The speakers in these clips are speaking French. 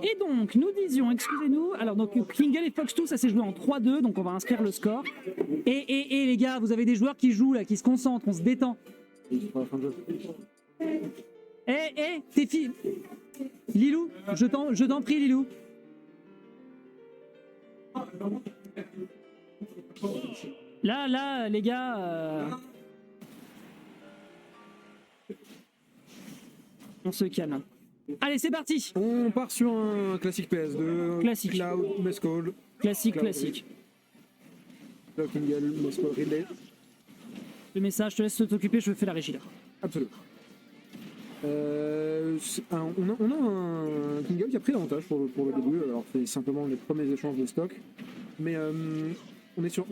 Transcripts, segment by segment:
Et donc, nous disions, excusez-nous, alors donc Kingle et Fox 2, ça s'est joué en 3-2, donc on va inscrire le score. Et les gars, vous avez des joueurs qui jouent là, qui se concentrent, on se détend. T'es fille. Lilou, je t'en prie, Lilou. Là, les gars, on se calme. Allez, c'est parti. On part sur un classique PS2. Classique. Cloud, Mescal. Classique. Cloud, Kingle, Mescal, Ridley. Le message, je te laisse t'occuper, je fais la régie là. Absolument. On a un Kingle qui a pris l'avantage pour le début. Alors, c'est simplement les premiers échanges de stock. Mais on est sur.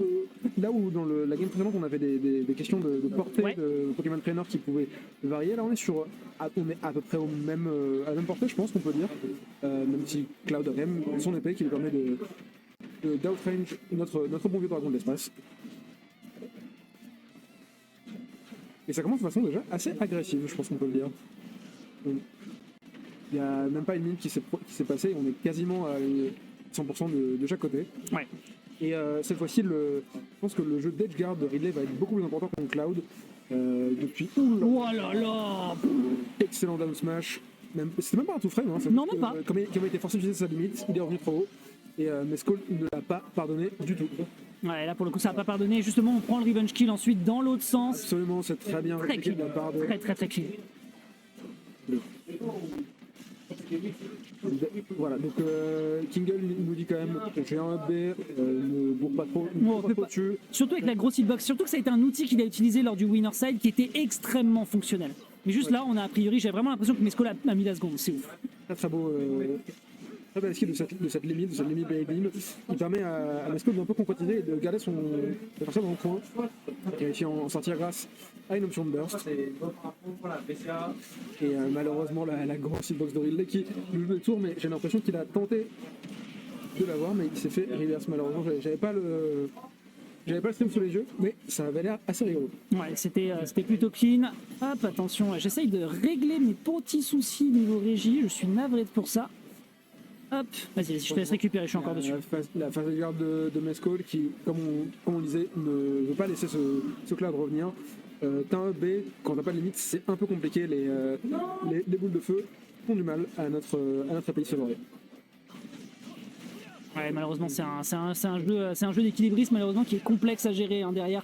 Là où dans la game précédente, on avait des questions de portée de Pokémon Trainer qui pouvaient varier. Là, on est sur. On est à peu près à la même portée, je pense qu'on peut dire. Même si Cloud a quand même son épée qui lui permet d'outrange notre bon vieux dragon de l'espace. Et ça commence de façon déjà assez agressive, je pense qu'on peut le dire. Il n'y a même pas une minute qui s'est passée, on est quasiment à 100% de chaque côté. Ouais. Et cette fois-ci, je pense que le jeu d'Edgeguard de Ridley va être beaucoup plus important qu'en Cloud. Depuis. Oh là là. Excellent down smash. C'était même pas un tout frame. Hein, non, même pas. Comme il a été forcé d'utiliser sa limite, il est revenu trop haut. Et Mescal ne l'a pas pardonné du tout. Ouais, là pour le coup ça n'a pas pardonné. Justement, on prend le revenge kill ensuite dans l'autre sens. Absolument, c'est très bien répliqué de la part de. Très clean. Voilà, donc Kingle nous dit quand même j'ai un up B, ne bourre pas trop, dessus. Surtout avec la grosse hitbox, surtout que ça a été un outil qu'il a utilisé lors du winner side qui était extrêmement fonctionnel. Mais juste là, on a a priori, j'ai vraiment l'impression que Mescal a mis la seconde, c'est ouf. Très beau. Très belle skill de cette limite Blade Beam. Il permet à Mescal d'un peu concrétiser et de garder son adversaire dans le coin. Il a réussi à en sortir grâce à une option de burst. Et malheureusement, la grosse hitbox de Ridley qui lui joue des tours, mais j'ai l'impression qu'il a tenté de l'avoir, mais il s'est fait reverse malheureusement. J'avais pas le stream sous les yeux, mais ça avait l'air assez rigolo. Ouais, c'était plutôt clean. Hop, attention, j'essaye de régler mes petits soucis niveau régie, je suis navré pour ça. Hop, vas-y, je te laisse récupérer, je suis encore dessus. La phase de garde de Mescal qui, comme on disait, ne veut pas laisser ce Cloud revenir. T'as un B, quand t'as pas de limite, c'est un peu compliqué. Les boules de feu font du mal à notre pays favori. Ouais, malheureusement, c'est un jeu d'équilibriste, malheureusement, qui est complexe à gérer hein, derrière.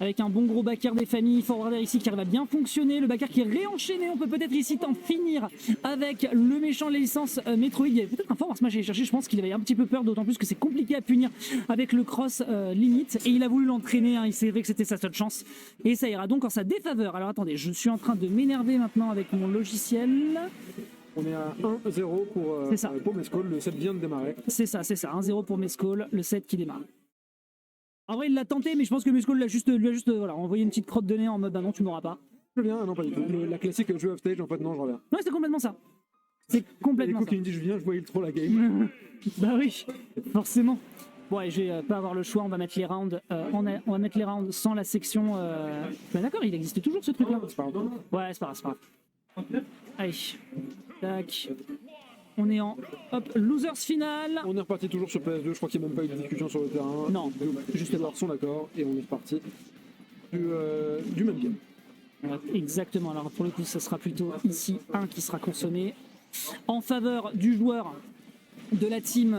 Avec un bon gros backer des familles, forwarder ici qui arrive à bien fonctionner, le backer qui est réenchaîné, on peut peut-être ici en finir avec le méchant de la licence Metroid. Il y avait peut-être un forward smash à aller chercher, je pense qu'il avait un petit peu peur, d'autant plus que c'est compliqué à punir avec le cross limite, et il a voulu l'entraîner, hein, il s'est vrai que c'était sa seule chance, et ça ira donc en sa défaveur. Alors attendez, je suis en train de m'énerver maintenant avec mon logiciel. On est à 1-0 pour Mescal, le set vient de démarrer. C'est ça, 1-0 pour Mescal, le set qui démarre. En vrai, il l'a tenté, mais je pense que Mescal lui a juste voilà, envoyé une petite crotte de nez en mode bah non, tu m'auras pas. Je viens, non, pas du tout. La classique jeu off stage, en fait, non, je reviens. Ouais, c'est complètement ça. C'est complètement ça. Et qui me dit je viens, je voyais trop la game. Bah oui, forcément. Bon, allez, je vais pas avoir le choix, on va mettre les rounds, on va mettre les rounds sans la section. Bah d'accord, il existe toujours ce truc-là. C'est pas grave. Ouais, c'est pas grave. Allez, tac. On est en losers final. On est reparti toujours sur PS2, je crois qu'il n'y a même pas eu de discussion sur le terrain. Non, juste les joueurs sont d'accord et on est reparti du même game. Exactement, alors pour le coup ça sera plutôt ici un qui sera consommé en faveur du joueur de la team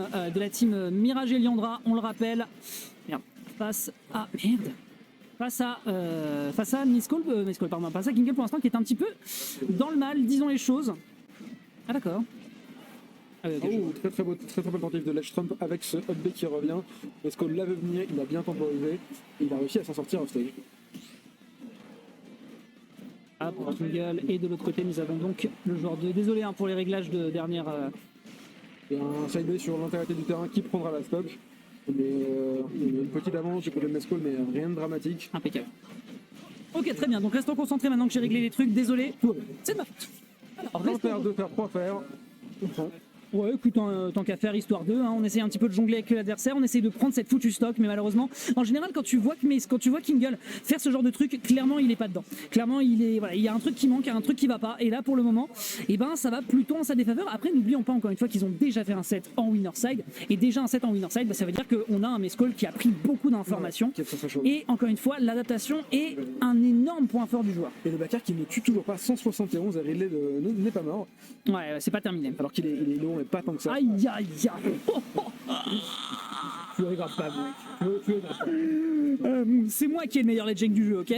Mirage et Liandra, on le rappelle. Merde, face à Mescal, pardon, face à Kingle pour l'instant qui est un petit peu dans le mal, disons les choses. Ah d'accord. Très belle tentative de Ledge Trump avec ce up B qui revient. Mescal l'avait venir, il a bien temporisé et il a réussi à s'en sortir off stage. Ah, pour Kingle, et de l'autre côté nous avons donc le joueur de... Désolé hein, pour les réglages de dernière... Et un side B sur l'intégralité du terrain qui prendra la stock. Mais une petite avance du côté de Mescal, mais rien de dramatique. Impeccable. Ok, très bien, donc restons concentrés maintenant que j'ai réglé les trucs, désolé, c'est de ma faute. Alors, 2 faire, 3 faire, on prend. Ouais, écoute, tant qu'à faire, histoire 2, on essaye un petit peu de jongler avec l'adversaire, on essaye de prendre cette foutue stock, mais malheureusement, en général, quand tu vois Kingle faire ce genre de truc, clairement, il est pas dedans. Clairement, voilà, il y a un truc qui manque, il y a un truc qui va pas, et là, pour le moment, ça va plutôt en sa défaveur. Après, n'oublions pas encore une fois qu'ils ont déjà fait un set en winner side, et déjà un set en winner side, ça veut dire qu'on a un Mescall qui a pris beaucoup d'informations, et encore une fois, l'adaptation est un énorme point fort du joueur. Et le backer qui ne tue toujours pas 171, Ridley n'est pas mort. Ouais, c'est pas terminé. Alors qu'il est long et pas tant que ça. Aïe aïe aïe. Tu le regardes pas, mec. Tu le regardes pas. C'est moi qui ai le meilleur ledging du jeu, ok.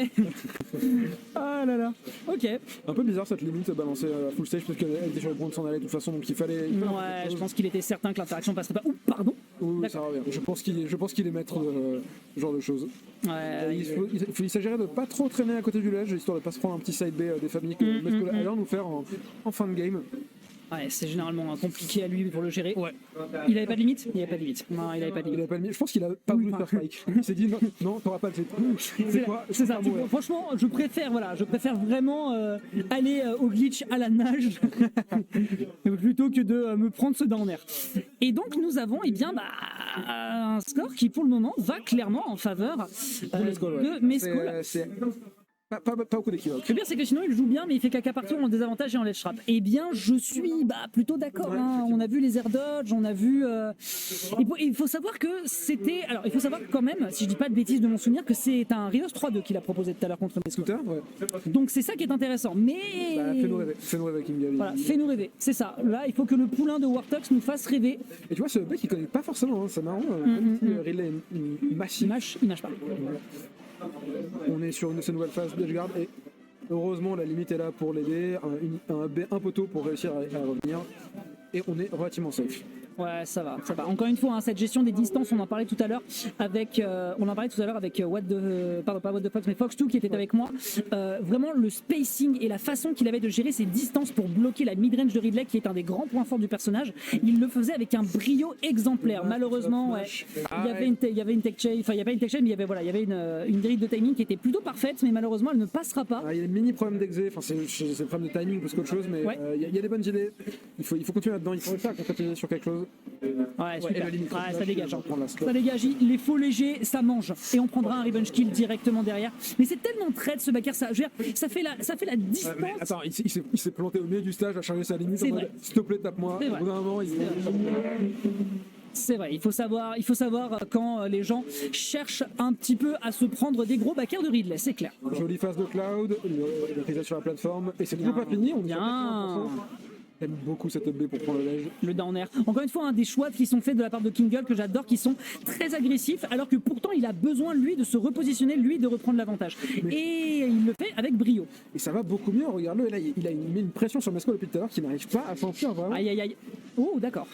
Ah là là. Ok. Un peu bizarre cette limite balancée à full stage parce qu'elle était sur le point de s'en aller de toute façon, donc il fallait. Ouais, je pense qu'il était certain que l'interaction passerait pas. Ouh, pardon. Oui, ça revient. Je pense qu'il est maître de ce genre de choses. Ouais, il s'agirait de pas trop traîner à côté du ledge, histoire de pas se prendre un petit side B des familles que Mescall a l'air de nous faire en fin de game. Ouais, c'est généralement compliqué à lui pour le gérer. Ouais. Il avait pas de limite. Il avait pas de limite. Non, il avait pas de limite. Je pense qu'il a pas voulu faire Spike. Il s'est dit non, t'auras pas de fit. C'est ça. Franchement, je préfère vraiment aller au glitch à la nage plutôt que de me prendre ce down air. Et donc nous avons un score qui pour le moment va clairement en faveur de Mescall. Pas beaucoup d'équivoque. Le pire, c'est que sinon il joue bien, mais il fait caca partout en désavantage et en ledge trap. Eh bien, je suis plutôt d'accord. On a vu les air dodge, on a vu. Il faut savoir que c'était. Alors, il faut savoir quand même, si je dis pas de bêtises de mon souvenir, que c'est un Rios 3-2 qu'il a proposé tout à l'heure contre Mescall. Ouais. Donc c'est ça qui est intéressant. Mais. Fais-nous rêver, Kingle. Voilà, fais-nous rêver. C'est ça. Là, il faut que le poulain de Wartox nous fasse rêver. Et tu vois, ce mec, il connaît pas forcément. C'est marrant. Ridley est massif. Il mâche pas. On est sur une nouvelle phase d'edgeguard et heureusement la limite est là pour l'aider, un poteau pour réussir à revenir et on est relativement safe. Ouais, ça va. Encore une fois, cette gestion des distances, on en parlait tout à l'heure avec, What the Fox, mais Fox2 qui était avec moi. Vraiment, le spacing et la façon qu'il avait de gérer ses distances pour bloquer la mid-range de Ridley, qui est un des grands points forts du personnage, il le faisait avec un brio exemplaire. Malheureusement, il y avait une tech chain, enfin il n'y a pas une tech chain, mais il y avait une grille de timing qui était plutôt parfaite, mais malheureusement, elle ne passera pas. Il y a des mini problèmes d'exé, c'est le problème de timing plus qu'autre chose, mais il y a des bonnes idées. Il faut continuer là-dedans, il faut réussir à concrétiser sur quelque chose. Ouais, super. Ça dégage. Ça dégage. Les faux légers, ça mange. Et on prendra un revenge kill directement derrière. Mais c'est tellement traite ce backer, ça fait la distance. Mais attends, il s'est planté au milieu du stage à charger sa limite. S'il te plaît, tape-moi. Au bout d'un moment, c'est vrai, il faut savoir quand les gens cherchent un petit peu à se prendre des gros backers de Ridley, c'est clair. Jolie phase de Cloud, la prise sur la plateforme, et c'est toujours pas fini. On J'aime beaucoup cette B pour prendre le ledge. Le down air. Encore une fois, des choix qui sont faits de la part de Kingle que j'adore, qui sont très agressifs, alors que pourtant il a besoin, lui, de se repositionner, lui, de reprendre l'avantage. Et il le fait avec brio. Et ça va beaucoup mieux, regarde-le. Là, il a mis une pression sur Mescall depuis tout à l'heure qui n'arrive pas à sentir vraiment. Aïe aïe aïe. Oh, d'accord.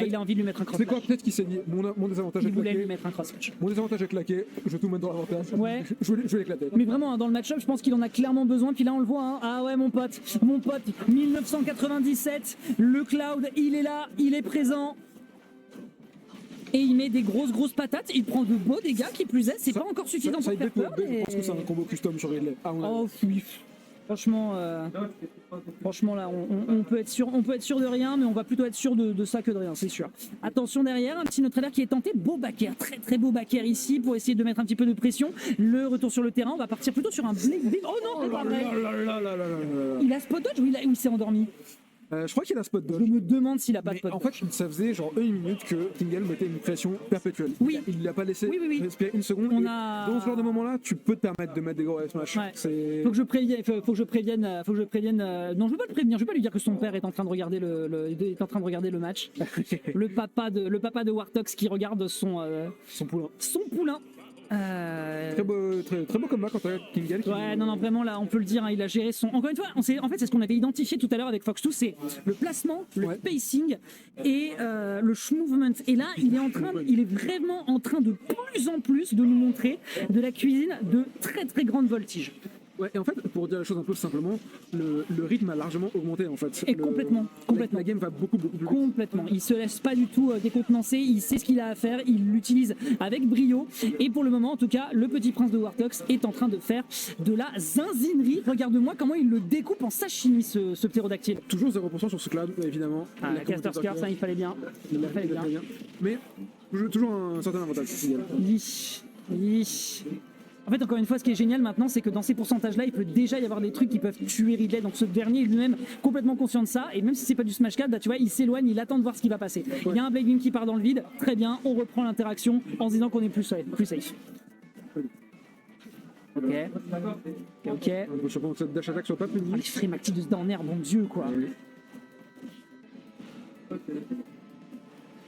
Il a envie de lui mettre un cross. C'est quoi, peut-être qu'il s'est dit mon désavantage est claqué. Il voulait lui mettre un cross. Mon désavantage est claqué, je vais tout mettre dans l'avantage. Ouais. Je vais l'éclater. Mais vraiment, dans le match-up, je pense qu'il en a clairement besoin. Puis là, on le voit. Ah ouais, mon pote, 1997, le Cloud, il est là, il est présent. Et il met des grosses patates. Il prend de beaux dégâts, qui plus est. C'est pas encore suffisant pour faire peur. Je pense que c'est un combo custom sur Ridley. Oh oui. Franchement, là, on peut être sûr de rien, mais on va plutôt être sûr de ça que de rien, c'est sûr. Attention derrière, un petit Notre-Dame qui est tenté, beau backer, très très beau backer ici pour essayer de mettre un petit peu de pression. Le retour sur le terrain, on va partir plutôt sur un blink. Oh non, c'est pas vrai. Il a spot dodge ou il s'est endormi? Je crois qu'il a spot dodge. Je me demande s'il a pas de spot dodge. En fait, ça faisait genre 1 minute que Kingle mettait une pression perpétuelle. Oui. Il l'a pas laissé respirer une seconde. Dans ce genre de moment-là, tu peux te permettre de mettre des gros smash. Ouais. Faut que je prévienne. Non, je veux pas le prévenir. Je veux pas lui dire que son père est en train de regarder le match. le papa de Wartox qui regarde son poulain. Très beau combat quand on a Kingle. Ouais, non, vraiment là, on peut le dire, il a géré son. Encore une fois, en fait, c'est ce qu'on avait identifié tout à l'heure avec Fox2, c'est le placement, le pacing et le movement. Et là, il est vraiment en train de plus en plus de nous montrer de la cuisine de très très grande voltige. Ouais, et en fait, pour dire les choses un peu simplement, le rythme a largement augmenté en fait. Et complètement. La game va beaucoup plus vite. Complètement. Il se laisse pas du tout décontenancer, il sait ce qu'il a à faire, il l'utilise avec brio. Et pour le moment, en tout cas, le petit prince de Wartox est en train de faire de la zinzinerie. Regarde-moi comment il le découpe en sashimi, ce ptérodactyle. Toujours 0% sur ce cloud, évidemment. Ah, la Caster Skirt, ça, il fallait bien. Il fallait bien. Mais toujours un certain avantage. Oui. En fait, encore une fois, ce qui est génial maintenant, c'est que dans ces pourcentages-là, il peut déjà y avoir des trucs qui peuvent tuer Ridley. Donc ce dernier est lui-même complètement conscient de ça. Et même si c'est pas du Smash 4, bah, tu vois, il s'éloigne, il attend de voir ce qui va passer. Ouais. Il y a un Blade Beam qui part dans le vide. Très bien, on reprend l'interaction en se disant qu'on est plus safe. Ok. Je pense que cette dash attack soit pas punie. Les frames actifs dans l'air, bon Dieu, quoi.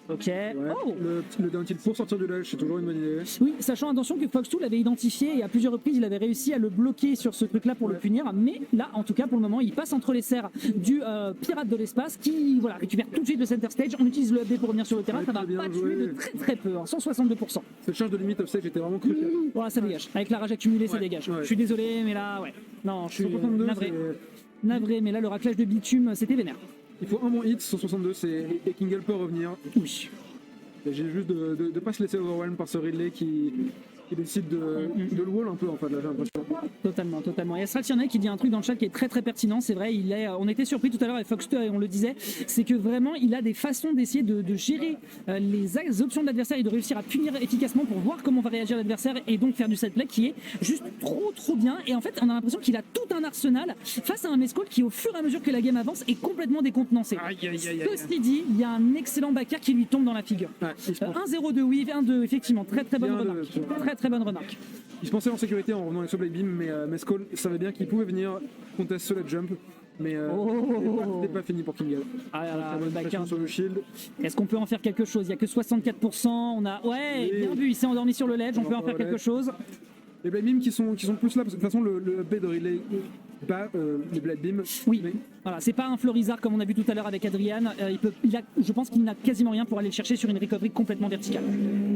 Ok. Ouais. Oh, le down tilt pour sortir du ledge, c'est toujours une bonne idée. oui, sachant attention que Fox2 l'avait identifié et à plusieurs reprises il avait réussi à le bloquer sur ce truc-là pour le punir. Mais là, en tout cas, pour le moment, il passe entre les serres du pirate de l'espace qui récupère tout de suite le center stage. On utilise le update pour revenir sur le terrain. Ça va pas tuer de très peu, 162%. Cette charge de limite offstage était vraiment cruciale. Voilà, ça dégage. Avec la rage accumulée, ça dégage. Je suis désolé, mais là, non, je suis navré. Mais là, le raclage de bitume, c'était vénère. Il faut un bon hit, 162, et Kingle peut revenir. Oui. J'ai juste de ne pas se laisser overwhelm par ce Ridley qui décide de le wall un peu, en fait, là, j'ai l'impression. Totalement. Et Astral Tierney qui dit un truc dans le chat qui est très pertinent, c'est vrai, on était surpris tout à l'heure avec Fox2 et on le disait, c'est que vraiment il a des façons d'essayer de gérer les options de l'adversaire et de réussir à punir efficacement pour voir comment va réagir l'adversaire et donc faire du set play qui est juste trop bien. Et en fait, on a l'impression qu'il a tout un arsenal face à un Mescall qui, au fur et à mesure que la game avance, est complètement décontenancé. Ceci dit, il y a un excellent backer qui lui tombe dans la figure. 1-0 de Weave, 1-2, effectivement, très bonne remarque. Très bonne remarque. Il se pensait en sécurité en revenant avec ce Blade Beam, mais Mescall savait bien qu'il pouvait venir contester ce let jump. Mais c'était pas fini pour Kingle. Le backer sur le shield. Est-ce qu'on peut en faire quelque chose? Il n'y a que 64%. On a bien vu, il s'est endormi sur le ledge. On peut en faire quelque chose. Les Blade Beam qui sont plus là, parce que de toute façon le update de Ridley bat les Blade Beam. Oui, voilà, c'est pas un Florizard comme on a vu tout à l'heure avec Adrian. Je pense qu'il n'a quasiment rien pour aller le chercher sur une recovery complètement verticale.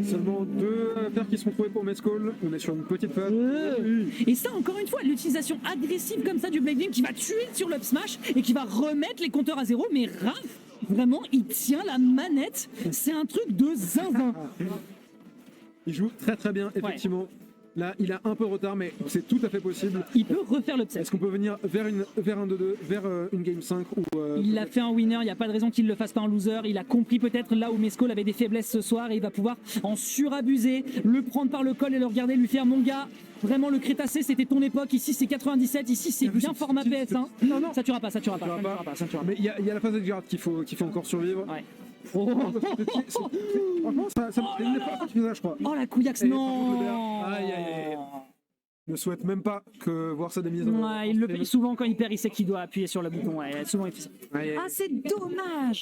Seulement 2 affaires qui seront trouvées pour Mescall. On est sur une petite phase. Et ça, encore une fois, l'utilisation agressive comme ça du Blade Beam qui va tuer sur l'up smash et qui va remettre les compteurs à zéro. Mais Raph, vraiment, il tient la manette. C'est un truc de zinzin. Il joue très bien, effectivement. Ouais. Là, il a un peu de retard, mais c'est tout à fait possible. Il peut refaire l'upset. Est-ce qu'on peut venir vers un 2-2, vers une game 5 ou Il a fait un winner, il n'y a pas de raison qu'il ne le fasse pas en loser. Il a compris peut-être là où Mescall avait des faiblesses ce soir et il va pouvoir en surabuser, le prendre par le col et le regarder, lui faire mon gars. Vraiment, le Crétacé, c'était ton époque. Ici, c'est 97. Ici, c'est bien format PS1. Non. Ça tuera pas. Mais il y a la phase de Gerard qu'il faut encore survivre. Ouais. Franchement, ça je crois. Oh la couillaxe, non. Aïe. Ne souhaite même pas voir sa démise. Il le paye souvent quand il perd, il sait qu'il doit appuyer sur le bouton. Souvent il fait ça. C'est dommage.